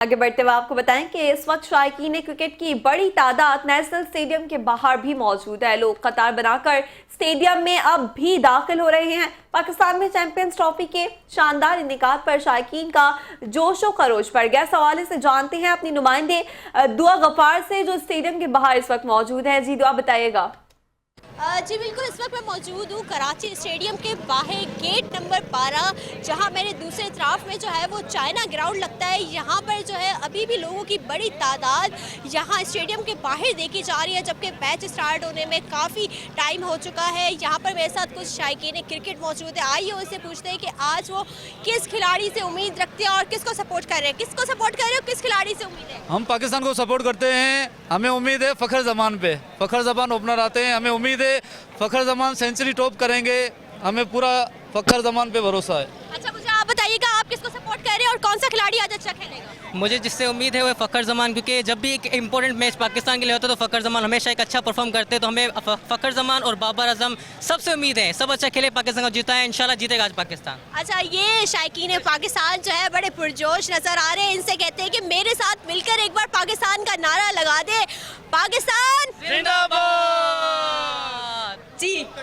आगे बढ़ते हुए आपको बताएं कि इस वक्त शायकीन क्रिकेट की बड़ी तादाद नेशनल स्टेडियम के बाहर भी मौजूद है। लोग कतार बनाकर स्टेडियम में अब भी दाखिल हो रहे हैं। पाकिस्तान में चैंपियंस ट्रॉफी के शानदार इनेकाद पर शायकीन का जोशो खरोश बढ़ गया। इस हवाले से जानते हैं अपनी नुमाइंदे दुआ गफ्फार से, जो स्टेडियम के बाहर इस वक्त मौजूद है। जी दुआ, बताइएगा। जी बिल्कुल, इस वक्त मैं मौजूद हूँ कराची स्टेडियम के बाहर गेट नंबर 12, जहाँ मेरे दूसरे तरफ में जो है वो चाइना ग्राउंड लगता है। यहाँ पर जो है अभी भी लोगों की बड़ी तादाद यहाँ स्टेडियम के बाहर देखी जा रही है, जबकि मैच स्टार्ट होने में काफ़ी टाइम हो चुका है। यहाँ पर मेरे साथ कुछ शायकीन क्रिकेट मौजूद है। आइए उनसे पूछते हैं कि आज वो किस खिलाड़ी से उम्मीद रखते हैं और किसको सपोर्ट कर रहे हैं। किसको सपोर्ट कर रहे हो, किस खिलाड़ी से उम्मीद है? हम पाकिस्तान को सपोर्ट करते हैं। हमें उम्मीद है फ़खर ज़मान पे। फ़खर ज़मान ओपनर आते हैं, हमें उम्मीद है फ़खर ज़मान सेंचुरी टॉप करेंगे। हमें पूरा फ़खर ज़मान पे भरोसा है। अच्छा, मुझे आप बताइएगा, आप किसको सपोर्ट कर रहे हैं और कौन सा खिलाड़ी आज अच्छा खेलेगा? मुझे जिससे उम्मीद है वो फ़खर ज़मान, क्योंकि जब भी एक इंपॉर्टेंट मैच पाकिस्तान के लिए होता है तो फ़खर ज़मान हमेशा एक अच्छा परफॉर्म करते हैं। तो हमें फ़खर ज़मान और बाबर आजम सबसे उम्मीद है, सब अच्छा खेले, पाकिस्तान को जीता है, इंशाल्लाह जीतेगा आज पाकिस्तान। अच्छा, ये शायकीन पाकिस्तान जो है बड़े पुरजोश नजर आ रहे हैं। इनसे कहते हैं कि मेरे साथ मिलकर एक बार पाकिस्तान का नारा लगा दे, पाकिस्तान जिंदाबाद।